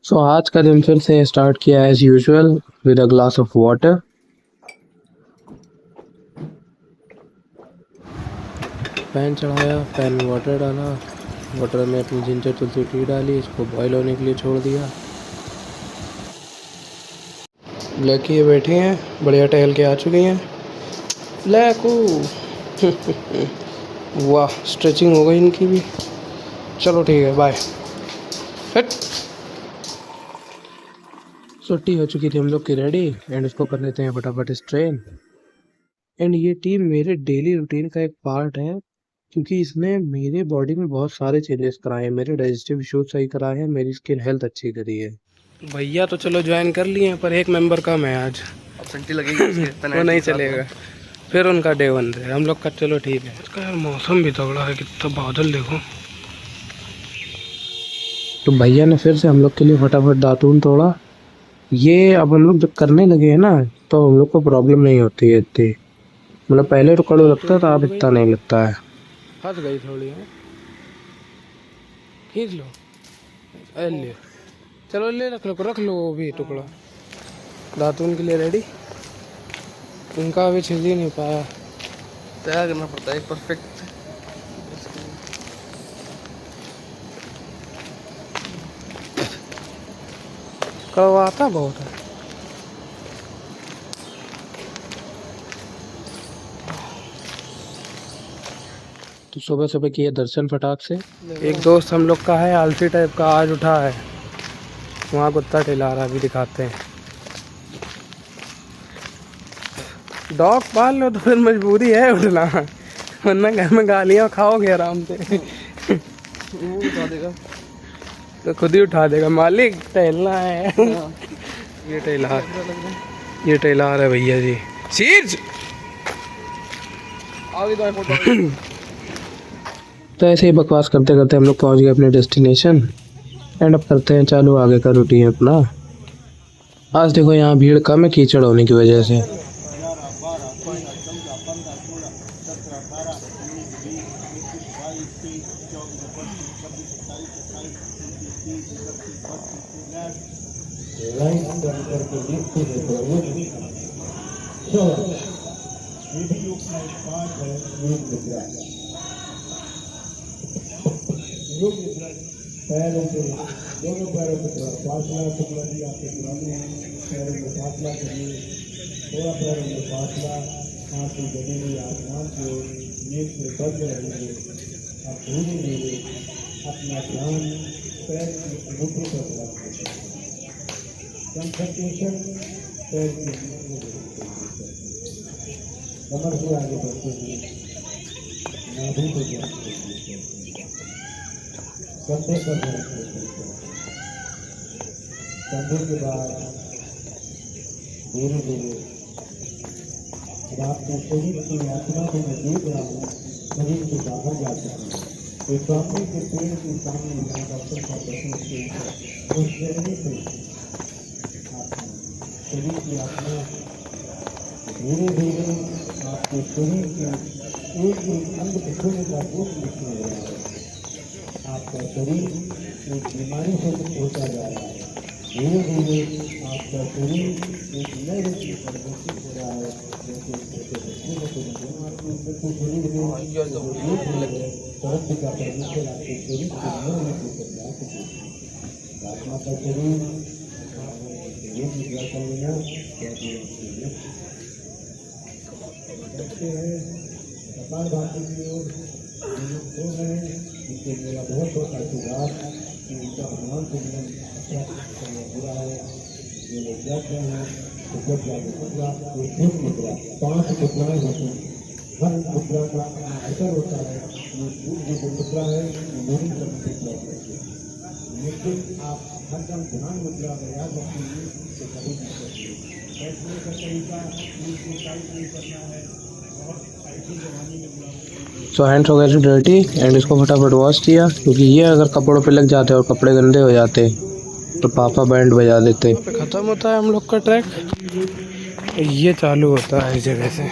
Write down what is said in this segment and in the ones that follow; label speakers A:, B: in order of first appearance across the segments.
A: सो आज का दिन फिर से स्टार्ट किया as usual with a glass of water. Pan चढ़ाया, पैन में वाटर डाला, वाटर में अपनी जिंजर तुलसी टी डाली, इसको बॉईल होने के लिए छोड़ दिया। ब्लैकी ये बैठी हैं, बढ़िया टहल के आ चुकी हैं। ब्लैकू वाह, स्ट्रेचिंग हो गई इनकी भी। चलो ठीक है, बाय। टी हो चुकी थी हम लोग की रेडी एंड इसको कर लेते हैं फटाफट स्ट्रेन। एंड ये टी मेरे डेली रूटीन का एक पार्ट है क्योंकि इसने मेरे बॉडी में बहुत सारे चेंजेस कराए हैं, मेरे डाइजेस्टिव इश्यूज सही कराए हैं, मेरी स्किन हेल्थ अच्छी करी है। भैया तो चलो ज्वाइन कर लिए हैं पर एक मेंबर कम है आज,
B: अपसेंटी लगेगी
A: वो नहीं चलेगा। फिर उनका डे 1 है, हम लोग का चलो ठीक है। इसका यार मौसम भी तगड़ा है, कितना बादल देखो। तो भैया ने फिर से हम लोग के लिए फटाफट दातून तोड़ा। ये अब हम लोग जब करने लगे हैं ना तो हम लोग को प्रॉब्लम नहीं होती है इतनी, मतलब पहले तो कड़ू लगता था, अब इतना नहीं लगता है। फंस गई थोड़ी है, खींच लो, ले चलो, ले रख लो वो भी टुकड़ा। दातून के लिए रेडी। उनका अभी छिल ही नहीं पाया,
B: तैयार करना पड़ता है परफेक्ट।
A: कड़वाता बहुत है। तो सुबह सुबह किए दर्शन फटाक से। एक दोस्त हम लोग का है आलसी टाइप का, आज उठा है, वहाँ कुत्ता टिला रहा, अभी दिखाते हैं। डॉग पाल लो तो फिर मजबूरी है उठना, वरना घर में गालियाँ खाओगे आराम से।
B: वो उठा देगा
A: तो खुद ही उठा देगा, मालिक टहलना है। ये टहला रहा है भैया जी। शीर्ष
B: आगे तो
A: तो ऐसे ही बकवास करते करते हम लोग पहुंच गए अपने डेस्टिनेशन एंड अब करते हैं चालू आगे का रूटीन अपना। आज देखो यहाँ भीड़ कम है कीचड़ होने की वजह से।
C: पैरों पे दोनों पैरों पे थोड़ा फासला टुकड़ा दिया, आपके पुराने पैरों में फासला करिए, थोड़ा पैरों में फासला, हाथ की जमी हुई आसमान को नींद से बंद रहेंगे। आप धीरे धीरे अपना ध्यान पैर की अंगूठे पर रखते हैं। कंसंट्रेशन पैर की अंगूठे पर, कमर से आगे बढ़ते हुए नाभि को जानते हैं, कंधे पर कंधे के बाद धीरे धीरे आपके शरीर की यात्रा को मैं देख रहा हूँ, शरीर के बाहर जाता हूँ। तो सामने के पेड़ के सामने मेरा डॉक्टर का प्रश्न उस शरीर से शरीर की यात्रा धीरे धीरे आपके शरीर के एक अंग दिखने का रूप दिखने लगा है। आपका शरीर एक बीमारी से होता जा रहा है, धीरे धीरे आपका शरीर एक नए रूप में परिवर्तित हो रहा है। जैसे छोटे बच्चे को शरीर में तरक्की का परमेश्वर आपके शरीर को नए रूप में बदला सके। आत्मा का शरीर ये मुद्रा कर लेना बच्चे हैं कपाल भाती की ओर हो रहे हैं। इससे मेरा बहुत बहुत आशीर्वाद कि उनका भगवान से जीवन अच्छा बुरा है। जो लोग जग रहे हैं तो जब जागे मुद्रा, ये सिर्फ मुद्रा 5 मुद्राएं होती हैं। हर मुद्रा का असर होता है। ये जो मुद्रा है वो मूरी करने से प्रयोग करती है, लेकिन आप हरदम ध्यान मुद्रा अगर याद रखेंगे तो कभी नहीं करेंगे। बैठने का तरीका नीचे टाइट नहीं करना है, बहुत ऐसी जवानी में
A: सो हैंड्स हो गए डर्टी एंड इसको फटाफट वॉश किया क्योंकि ये अगर कपड़ों पे लग जाते और कपड़े गंदे हो जाते तो पापा बैंड बजा देते। खत्म होता है हम लोग का ट्रैक, ये चालू होता है इस जगह से।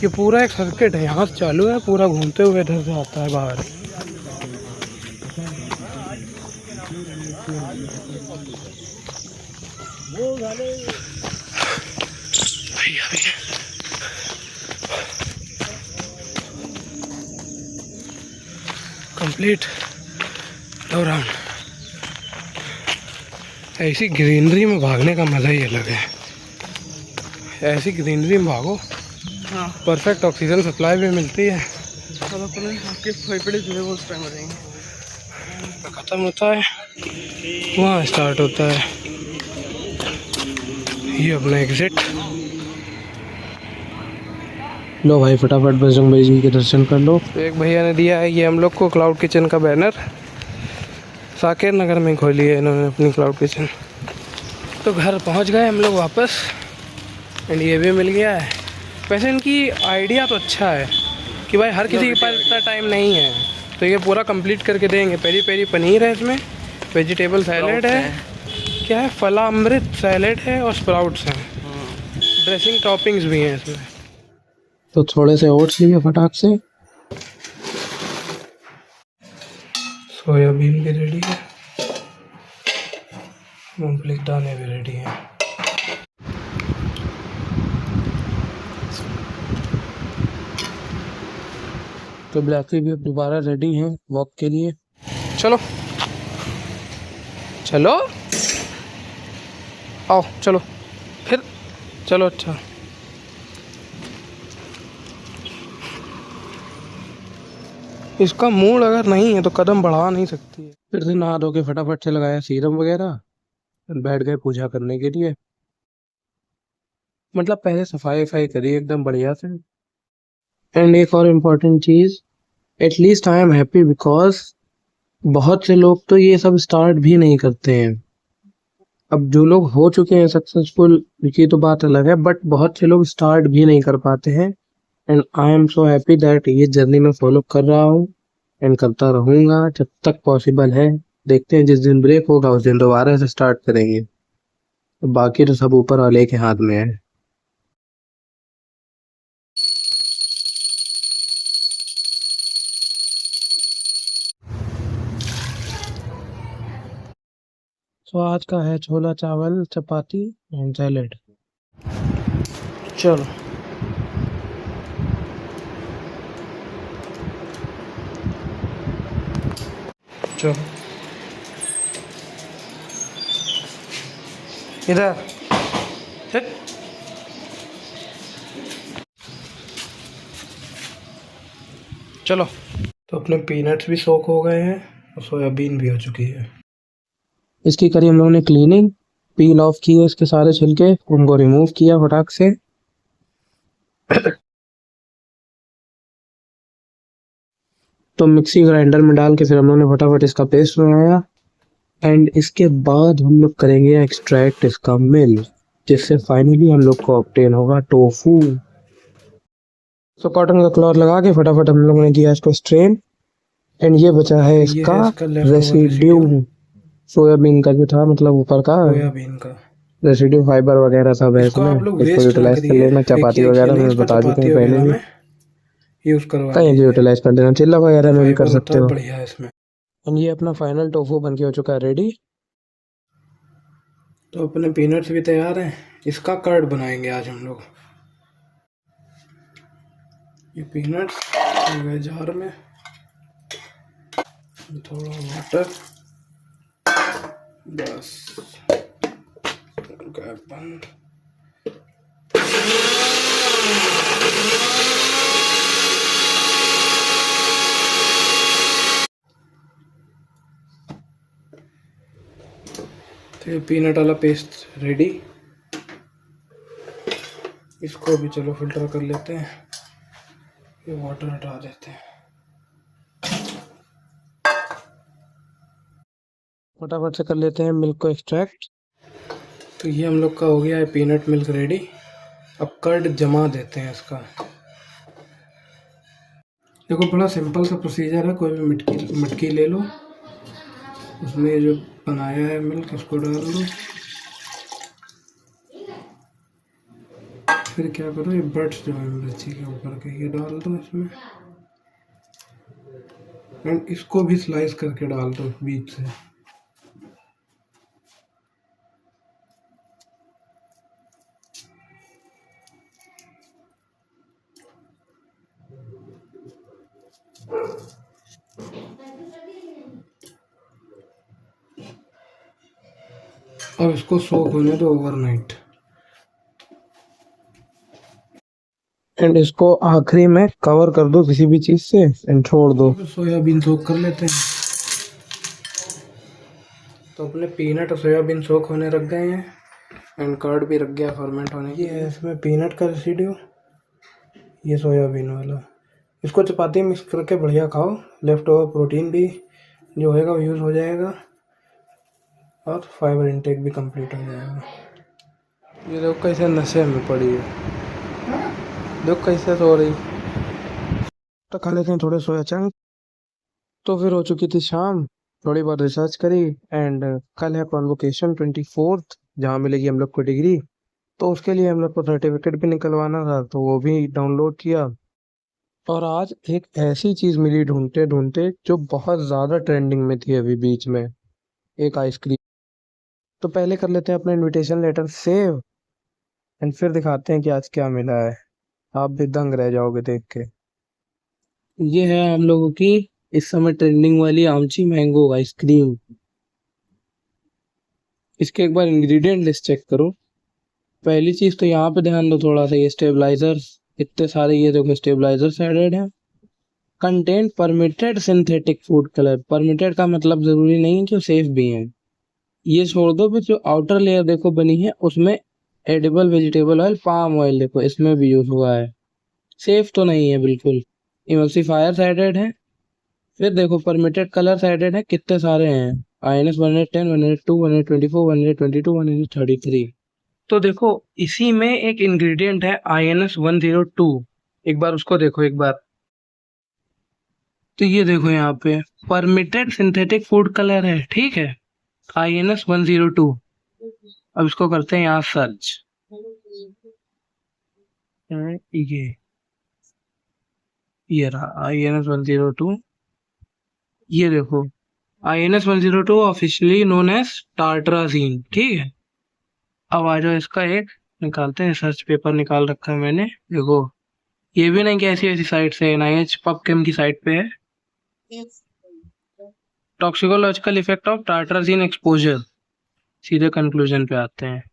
A: ये पूरा एक सर्किट है, यहाँ से चालू है, पूरा घूमते हुए इधर से आता है बाहर। भैया भैया कंप्लीट 2 राउंड। ऐसी ग्रीनरी में भागने का मज़ा ही अलग है। ऐसी ग्रीनरी में भागो,
B: हाँ
A: परफेक्ट ऑक्सीजन सप्लाई भी मिलती है।
B: अब अपने आपके फेफड़े जो है वो उस टाइम हो जाएंगे।
A: ख़त्म होता है वहाँ स्टार्ट होता है ये अपना एग्जिट। लो भाई फटाफट बजरंग भाई जी के दर्शन कर लो। तो एक भैया ने दिया है ये हम लोग को क्लाउड किचन का बैनर। साकेत नगर में खोली है इन्होंने अपनी क्लाउड किचन। तो घर पहुंच गए हम लोग वापस एंड ये भी मिल गया है। वैसे इनकी आइडिया तो अच्छा है कि भाई हर किसी के पास इतना टाइम नहीं है, तो ये पूरा कंप्लीट करके देंगे। पेरी पेरी पनीर है इसमें, वेजिटेबल सैलेड है, क्या है फला अमृत सैलेड है और स्प्राउट्स हैं, ड्रेसिंग टॉपिंग्स भी हैं इसमें। तो थोड़े से ओट्स लिए फटाक से। सोयाबीन भी रेडी है, मूंगफली के दाने भी रेडी हैं। तो ब्लैकी भी अब दोबारा रेडी हैं वॉक के लिए। चलो चलो आओ चलो फिर चलो। अच्छा इसका मूड अगर नहीं है तो कदम बढ़ा नहीं सकती है। फिर से नहा धो के फटाफट से लगाया सीरम वगैरह, फिर बैठ गए पूजा करने के लिए। मतलब पहले सफाई वफाई करी एकदम बढ़िया से। एंड एक और इम्पोर्टेंट चीज, at least I am happy because बहुत से लोग तो ये सब स्टार्ट भी नहीं करते हैं। अब जो लोग हो चुके हैं सक्सेसफुल की तो बात अलग है, बट बहुत से लोग स्टार्ट भी नहीं कर पाते हैं। And I am so happy that ये जर्नी मैं फॉलो कर रहा हूँ एंड करता रहूँगा जब तक पॉसिबल है। देखते हैं जिस दिन ब्रेक होगा उस दिन दोबारा से स्टार्ट करेंगे। तो बाकी तो सब ऊपर वाले के हाथ में है। तो आज का है छोला चावल चपाती एंड सैलेड। चलो चलो इधर हट। चलो तो अपने पीनट्स भी सोक हो गए हैं और सोयाबीन भी हो चुकी है। इसकी करी हम लोगों ने क्लीनिंग, पील ऑफ किए इसके सारे छिलके, उनको रिमूव किया फटाक से। तो मिक्सी ग्राइंडर में डाल के फिर हम लोगों ने फटाफट इसका पेस्ट बनाया। एंड इसके बाद हम लोग करेंगे एक्सट्रैक्ट इसका मिल्क, जिससे फाइनली हम लोग को ऑब्टेन होगा टोफू। तो कॉटन का क्लॉथ लगा के फटाफट हम लोगों ने किया इसको स्ट्रेन। एंड ये बचा है इसका रेसिड्यू, सोयाबीन का जो था, मतलब ऊपर का सोयाबीन का रेसिड्यू फाइबर वगैरह सब है इसमें। इसको यूटिलाइज कर लेना। चपाती वगैरह मैं बता चुके हैं पहले भी, यूज करवा कहीं भी यूटिलाइज कर देना। चिल्ला वगैरह में भी कर सकते हो। बढ़िया है इसमें। और ये अपना फाइनल टोफू बन के हो चुका है रेडी। तो अपने पीनट्स भी तैयार हैं, इसका कर्ड बनाएंगे आज हम लोग। ये पीनट्स गए जार में, थोड़ा वाटर, बस बंद। तो ये पीनट वाला पेस्ट रेडी। इसको भी चलो फिल्टर कर लेते हैं, ये वाटर हटा देते हैं। फटाफट से कर लेते हैं मिल्क को एक्सट्रैक्ट। तो ये हम लोग का हो गया है पीनट मिल्क रेडी। अब कर्ड जमा देते हैं इसका। देखो बड़ा सिंपल सा प्रोसीजर है। कोई भी मटकी ले लो, उसमें जो बनाया है मिल्क उसको डाल दो। फिर क्या करो, ये बर्ड्स जो है मिर्ची के ऊपर के ये डाल दो इसमें। एंड इसको भी स्लाइस करके डाल दो बीच से। अब इसको सोक होने दो ओवरनाइट, एंड इसको आखिरी में कवर कर दो किसी भी चीज से एंड छोड़ दो। सोयाबीन सोक कर लेते हैं। तो अपने पीनट और सोयाबीन सोक होने रख गए हैं एंड कर्ड भी रख गया फर्मेंट होने। ये है इसमें पीनट का रेसिड्यू, ये सोयाबीन वाला। इसको चपाती मिक्स करके बढ़िया खाओ, लेफ्ट ओवर प्रोटीन भी जो होएगा वो यूज़ हो जाएगा और फाइबर इनटेक भी कंप्लीट हो जाएगा। ये देखो कैसे नशे में पड़ी है, देखो कैसे सो रही। तो खा लेते हैं थोड़े सोया चंक। तो फिर हो चुकी थी शाम, थोड़ी बहुत रिसर्च करी एंड कल है कॉन्वोकेशन 24th, जहाँ मिलेगी हम लोग को डिग्री। तो उसके लिए हम लोग को सर्टिफिकेट भी निकलवाना था, तो वो भी डाउनलोड किया। और आज एक ऐसी चीज़ मिली ढूंढते ढूंढते जो बहुत ज़्यादा ट्रेंडिंग में थी अभी बीच में, एक आइसक्रीम। तो पहले कर लेते हैं अपना इनविटेशन लेटर सेव एंड फिर दिखाते हैं कि आज क्या मिला है। आप भी दंग रह जाओगे देख के। ये है हम लोगों की इस समय ट्रेंडिंग वाली आमची मैंगो आइसक्रीम। इसके एक बार इंग्रेडिएंट लिस्ट चेक करो। पहली चीज़ तो यहाँ पे ध्यान दो थोड़ा सा, ये स्टेबलाइजर्स इतने सारे, ये देखो स्टेबलाइजर्स एडेड हैं। Content permitted synthetic food colour, permitted का मतलब जरूरी नहीं है कि वो सेफ भी हैं। ये छोड़ दो, फिर जो आउटर लेयर देखो बनी है उसमें edible vegetable oil, palm oil देखो इसमें भी यूज हुआ है। सेफ तो नहीं है बिल्कुल। इमल्सीफायर्स एडेड है। फिर देखो परमिटेड कलर्स एडेड है, कितने सारे हैं। INS 110, 102, 124, 122, 133। तो देखो इसी में एक इंग्रेडिएंट है INS 102, एक बार उसको देखो एक बार। तो ये देखो यहाँ पे परमिटेड सिंथेटिक फूड कलर है, ठीक है, INS 102। अब इसको करते हैं यहाँ सर्च। ये रहा INS 102। ये देखो INS 102 ऑफिशियली नोन एज टार्ट्राजीन, ठीक है। अब आ जाओ इसका एक निकालते हैं, सर्च पेपर निकाल रखा है मैंने, देखो। ये भी नहीं कि ऐसी ऐसी साइट से, NIH पबकेम की साइट पे है। टॉक्सिकोलॉजिकल इफेक्ट ऑफ टार्ट्राजीन एक्सपोजर, सीधे कंक्लूजन पे आते हैं।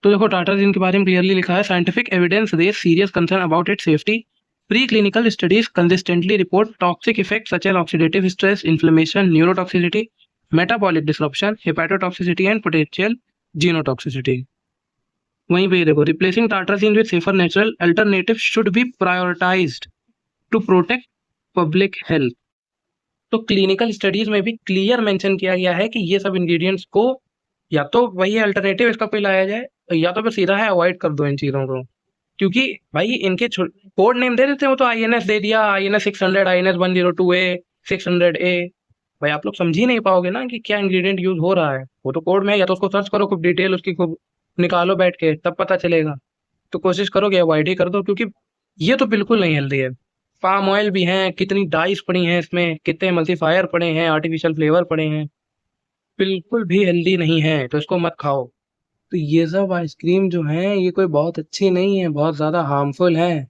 A: तो देखो टार्ट्राजीन के बारे में क्लियरली लिखा है, scientific evidence raise serious concern about its safety. Preclinical studies consistently report toxic effects such as oxidative stress, inflammation, neurotoxicity, metabolic disruption, hepatotoxicity and potential genotoxicity. वहीं पे देखो replacing tartrazine with safer natural alternatives should be prioritized to protect public health. तो clinical studies में भी clear mention किया गया है कि ये सब इंग्रेडिएंट्स को या तो वही अल्टरनेटिव इसका पे लाया जाए, या तो फिर सीधा है अवॉइड कर दो इन चीजों को। क्योंकि भाई इनके कोड नेम दे देते हो, तो INS दे दिया, INS 600, INS 102A, 600A। भाई आप लोग समझ ही नहीं पाओगे ना कि क्या इंग्रेडिएंट यूज हो रहा है। वो तो कोड में है, या तो उसको सर्च करो खूब डिटेल उसकी, खूब निकालो बैठ के, तब पता चलेगा। तो कोशिश करोगे अवॉइड ही कर दो, क्योंकि ये तो बिल्कुल नहीं हेल्दी है। पाम ऑयल भी है, कितनी डाइस पड़ी हैं इसमें, कितने मल्टीफायर पड़े हैं, आर्टिफिशियल फ्लेवर पड़े हैं, बिल्कुल भी हेल्दी नहीं है, तो इसको मत खाओ। तो ये सब आइसक्रीम जो है ये कोई बहुत अच्छी नहीं है, बहुत ज़्यादा हार्मफुल है।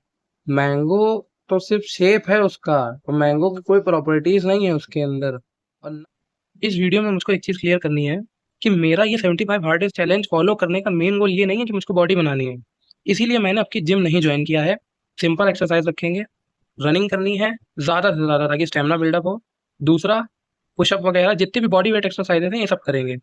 A: मैंगो तो सिर्फ शेप है उसका, और मैंगो की कोई प्रॉपर्टीज नहीं है उसके अंदर। और इस वीडियो में मुझको एक चीज़ क्लियर करनी है कि मेरा ये 75 हार्ड डेज चैलेंज फॉलो करने का मेन गोल ये नहीं है कि मुझको बॉडी बनानी है। इसीलिए मैंने आपकी जिम नहीं ज्वाइन किया है। सिंपल एक्सरसाइज रखेंगे, रनिंग करनी है ज़्यादा से ज़्यादा ताकि स्टेमिना बिल्डअप हो। दूसरा पुशअप वगैरह जितने भी बॉडी वेट एक्सरसाइजेज हैं ये सब करेंगे।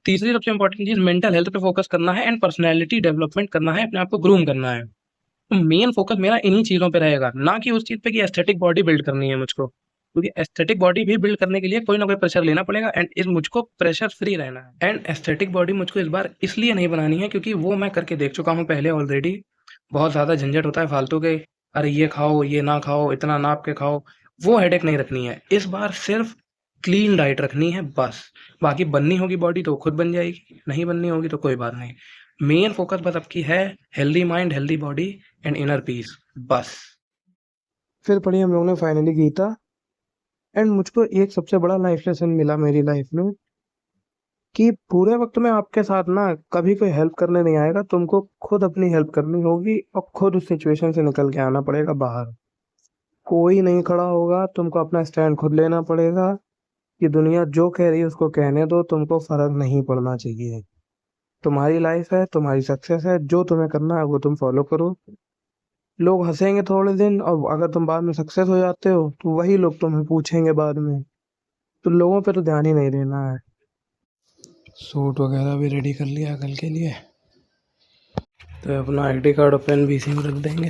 A: तीसरी सबसे इंपॉर्टेंट चीज मेंटल हेल्थ पे फोकस करना है एंड पर्सनैलिटी डेवलपमेंट करना है, अपने आप को ग्रूम करना है। तो मेन फोकस मेरा इन्हीं चीज़ों पे रहेगा, ना कि उस चीज़ पे कि एस्थेटिक बॉडी बिल्ड करनी है मुझको। क्योंकि एस्थेटिक बॉडी भी बिल्ड करने के लिए कोई ना कोई प्रेशर लेना पड़ेगा एंड इस मुझको प्रेशर फ्री रहना है। एंड एस्थेटिक बॉडी मुझको इस बार इसलिए नहीं बनानी है क्योंकि वो मैं करके देख चुका हूँ पहले ऑलरेडी। बहुत ज़्यादा झंझट होता है फालतू के, अरे ये खाओ ये ना खाओ, इतना नाप के खाओ, वो हेडेक नहीं रखनी है। इस बार सिर्फ क्लीन डाइट रखनी है बस। बाकी बननी होगी बॉडी तो खुद बन जाएगी, नहीं बननी होगी तो कोई बात नहीं। मेन फोकस बस आपकी है healthy mind, healthy body and inner peace, बस। फिर पढ़ी हम लोगों ने फाइनली गीता, एंड मुझको एक सबसे बड़ा लाइफ लेसन मिला मेरी लाइफ में कि पूरे वक्त में आपके साथ ना कभी कोई हेल्प करने नहीं आएगा, तुमको खुद अपनी हेल्प करनी होगी और खुद उस सिचुएशन से निकल के आना पड़ेगा बाहर। कोई नहीं खड़ा होगा, तुमको अपना स्टैंड खुद लेना पड़ेगा। कि दुनिया जो कह रही है उसको कहने दो, तुमको फर्क नहीं पड़ना चाहिए। तुम्हारी लाइफ है, तुम्हारी सक्सेस है, जो तुम्हें करना है वो तुम फॉलो करो। लोग हंसेंगे थोड़े दिन, और अगर तुम बाद में सक्सेस हो जाते हो तो वही लोग तुम्हें पूछेंगे बाद में। तो लोगों पे तो ध्यान ही नहीं देना है। सूट वगैरह भी रेडी कर लिया कल के लिए, तो अपना आईडी कार्ड और पेन भी इसी में रख देंगे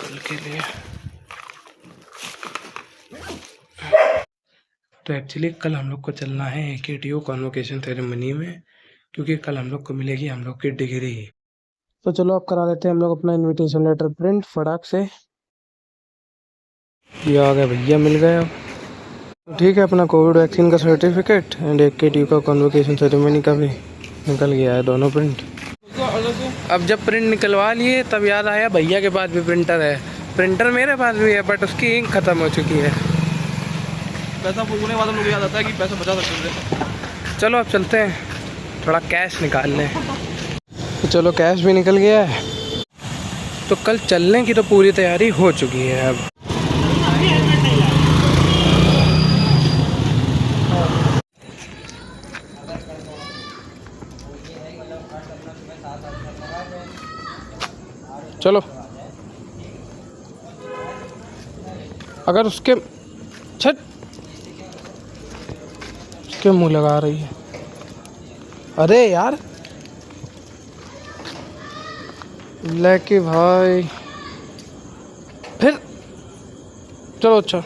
A: कल के लिए। तो एक्चुअली कल हम लोग को चलना है AKTU कॉन्वोकेशन सेरेमनी में, क्योंकि कल हम लोग को मिलेगी हम लोग की डिग्री। तो चलो अब करा लेते हैं हम लोग अपना इनविटेशन लेटर प्रिंट फटाक से। ये आ गया भैया, मिल गया। तो ठीक है, अपना कोविड वैक्सीन का सर्टिफिकेट एंड AKTU का कॉन्वोकेशन सेरेमनी का भी निकल गया है, दोनों प्रिंट। अब जब प्रिंट निकलवा लिए तब याद आया भैया के पास भी प्रिंटर है। प्रिंटर मेरे पास भी है, बट उसकी इंक खत्म हो चुकी है।
B: पैसा फूकने वाला लोग याद आता है कि पैसा बचा सकते हैं।
A: चलो अब चलते हैं, थोड़ा कैश निकाल लें। तो चलो कैश भी निकल गया है, तो कल चलने की तो पूरी तैयारी हो चुकी है। अब चलो, अगर उसके छट उसके मुंह लगा रही है। अरे यार, लेके भाई फिर चलो। अच्छा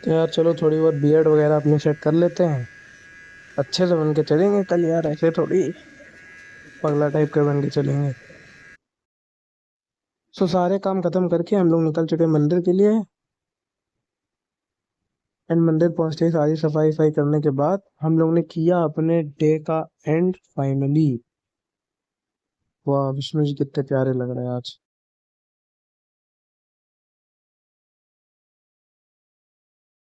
A: तो यार चलो, थोड़ी बहुत बियर्ड वगैरह अपनी सेट कर लेते हैं, अच्छे से बन के चलेंगे कल यार, ऐसे थोड़ी पगला टाइप के बन के चलेंगे। सो सारे काम खत्म करके हम लोग निकल चुके मंदिर के लिए। एंड मंदिर पहुंचते ही सारी सफाई वफाई करने के बाद हम लोग ने किया अपने डे का एंड फाइनली। वाह, विष्णु जी कितने प्यारे लग रहे हैं आज।